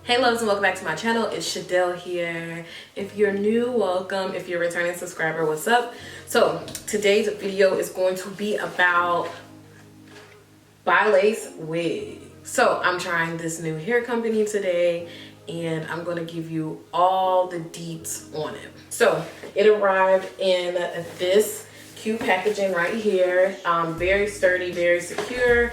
Hey loves, and welcome back to my channel. It's Shadell here. If you're new, welcome. If you're a returning subscriber, what's up? So today's video is going to be about Bilace Wig. So I'm trying this new hair company today and I'm going to give you all the deets on it. So it arrived in this cute packaging right here. Very sturdy, very secure.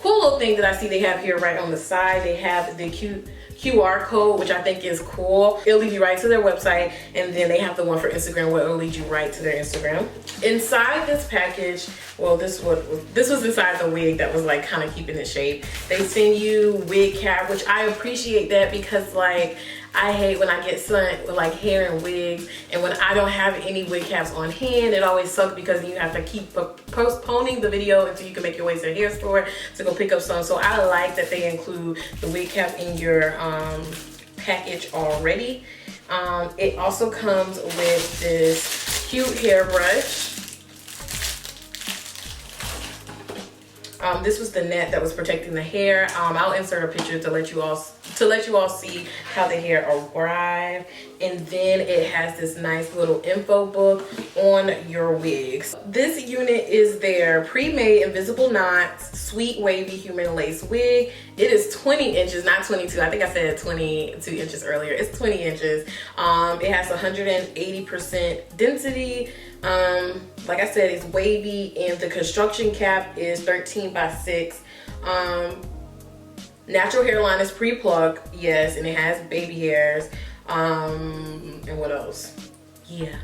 Cool little thing that I see they have here right on the side. They have the cute QR code, which I think is cool. It'll lead you right to their website, and then they have the one for Instagram where it'll lead you right to their Instagram. Inside this package, well, this was inside the wig that was like kind of keeping it shape. They send you wig cap, which I appreciate that because like I hate when I get sent with like hair and wigs, and when I don't have any wig caps on hand, it always sucks because you have to keep postponing the video until you can make your way to the hair store to go pick up some. So I like that they include the wig cap in your package already. It also comes with this cute hairbrush. This was the net that was protecting the hair. I'll insert a picture to let you all see how the hair arrived. And then it has this nice little info book on your wigs. This unit is their pre-made invisible knots sweet wavy human lace wig. It is 20 inches, not 22. I think I said 22 inches earlier. It's 20 inches. It has 180% density. Like I said, it's wavy, and the construction cap is 13 by 6. Natural hairline is pre-plucked, yes, and it has baby hairs. And what else? Yeah,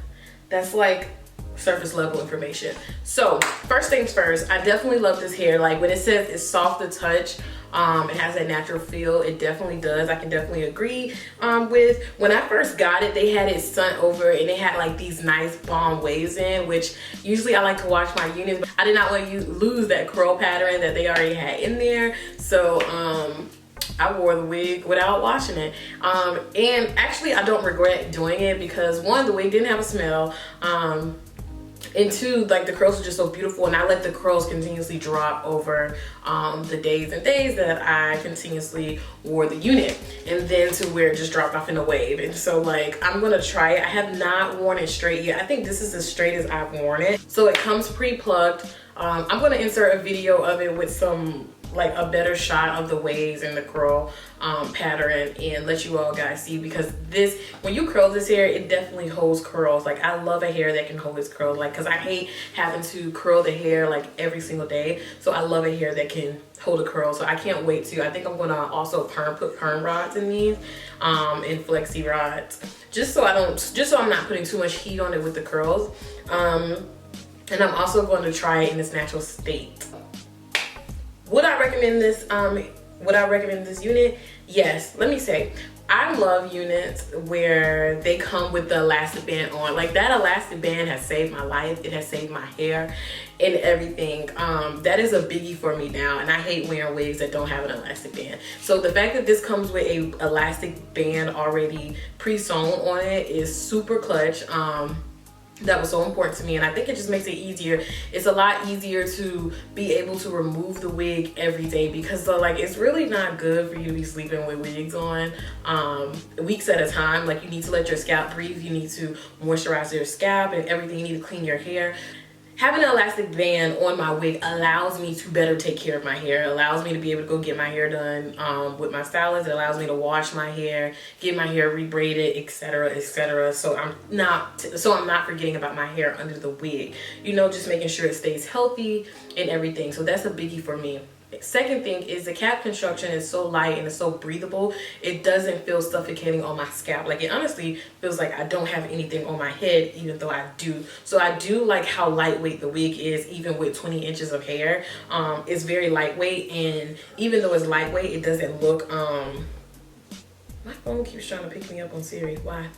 that's like surface level information. So first things first, I definitely love this hair. Like when it says it's soft to touch, it has that natural feel. It definitely does. I can definitely agree with. When I first got it, they had it sent over and they had like these nice bomb waves in, which usually I like to wash my units, but I did not want to lose that curl pattern that they already had in there. So I wore the wig without washing it. And actually I don't regret doing it because one, the wig didn't have a smell. And two, like the curls are just so beautiful, and I let the curls continuously drop over the days and days that I continuously wore the unit, and then to where it just dropped off in a wave. And so like I'm gonna try it. I have not worn it straight yet. I think this is as straight as I've worn it. So it comes pre-plucked. I'm gonna insert a video of it with some like a better shot of the waves and the curl pattern and let you all guys see, because this, when you curl this hair, it definitely holds curls. Like I love a hair that can hold its curls, like because I hate having to curl the hair like every single day. So I love a hair that can hold a curl. So I can't wait to. I think I'm gonna also put perm rods in these and flexi rods, just so I'm not putting too much heat on it with the curls. And I'm also going to try it in its natural state. Would I recommend this unit? Yes. Let me say, I love units where they come with the elastic band on. Like that elastic band has saved my life. It has saved my hair and everything. That is a biggie for me now, and I hate wearing wigs that don't have an elastic band. So the fact that this comes with a elastic band already pre-sewn on it is super clutch. That was so important to me, and I think it just makes it easier. It's a lot easier to be able to remove the wig every day, because like it's really not good for you to be sleeping with wigs on weeks at a time. Like you need to let your scalp breathe, you need to moisturize your scalp and everything, you need to clean your hair. Having an elastic band on my wig allows me to better take care of my hair. It allows me to be able to go get my hair done with my stylist. It allows me to wash my hair, get my hair rebraided, etc., etc. So I'm not forgetting about my hair under the wig. You know, just making sure it stays healthy and everything. So that's a biggie for me. Second thing is the cap construction is so light and it's so breathable. It doesn't feel suffocating on my scalp. Like it honestly feels like I don't have anything on my head, even though I do. So I do like how lightweight the wig is, even with 20 inches of hair. It's very lightweight, and even though it's lightweight, it doesn't look my phone keeps trying to pick me up on Siri. Why?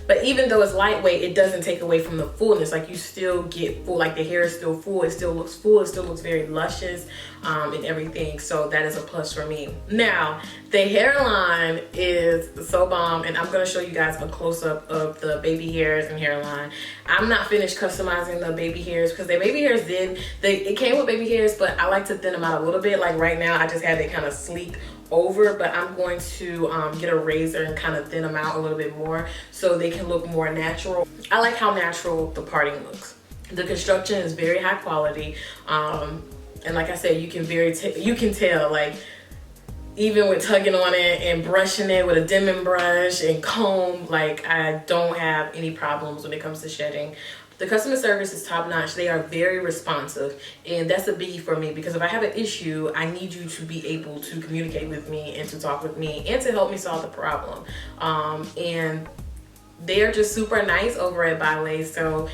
But even though it's lightweight, it doesn't take away from the fullness. Like you still get full, like the hair is still full. It still looks full. It still looks very luscious and everything. So that is a plus for me. Now, the hairline is so bomb, and I'm going to show you guys a close-up of the baby hairs and hairline. I'm not finished customizing the baby hairs because the baby hairs it came with baby hairs, but I like to thin them out a little bit. Like right now, I just have it kind of sleek over, but I'm going to get a razor and kind of thin them out a little bit more so they can look more natural. I like how natural the parting looks. The construction is very high quality, and like I said, you can tell, like, even with tugging on it and brushing it with a dimming brush and comb, like, I don't have any problems when it comes to shedding. The customer service is top notch. They are very responsive, and that's a biggie for me, because if I have an issue, I need you to be able to communicate with me and to talk with me and to help me solve the problem. And they're just super nice over at Bilace. So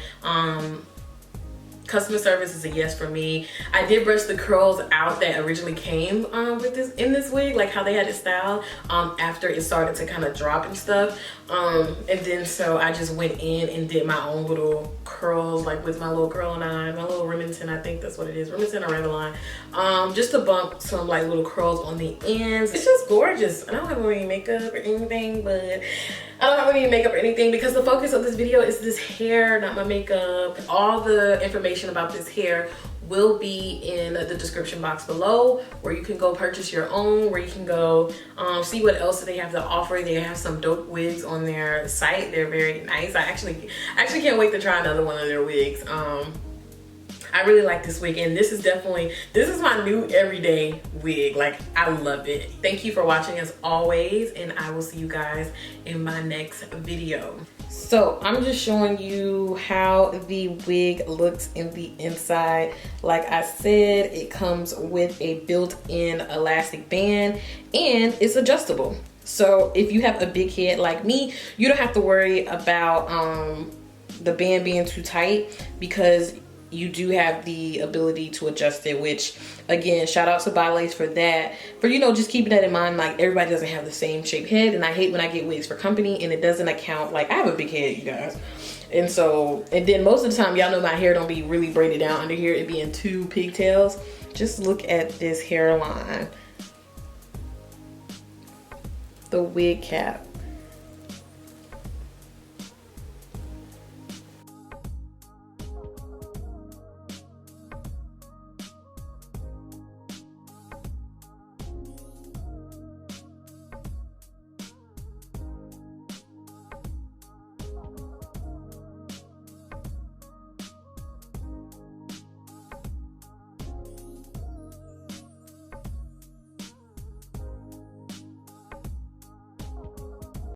customer service is a yes for me. I did brush the curls out that originally came with this wig, like how they had it styled, after it started to kind of drop and stuff. And then so I just went in and did my own little curls, like with my little curling iron, my little Remington, I think that's what it is, Remington or Revlon, just to bump some like little curls on the ends. It's just gorgeous. I don't have any makeup or anything, because the focus of this video is this hair, not my makeup. All the information about this hair will be in the description box below, where you can go purchase your own, where you can go see what else they have to offer. They have some dope wigs on their site. They're very nice. I actually can't wait to try another one of their wigs. I really like this wig, and this is my new everyday wig. Like, I love it. Thank you for watching as always, and I will see you guys in my next video. So I'm just showing you how the wig looks in the inside. Like I said, it comes with a built-in elastic band, and it's adjustable. So if you have a big head like me, you don't have to worry about the band being too tight, because you do have the ability to adjust it, which again, shout out to Bilace for that, for, you know, just keeping that in mind. Like, everybody doesn't have the same shaped head, and I hate when I get wigs for company and it doesn't account, like, I have a big head, you guys, and so, and then most of the time, y'all know my hair don't be really braided down under here, it be in two pigtails. Just look at this hairline, the wig cap.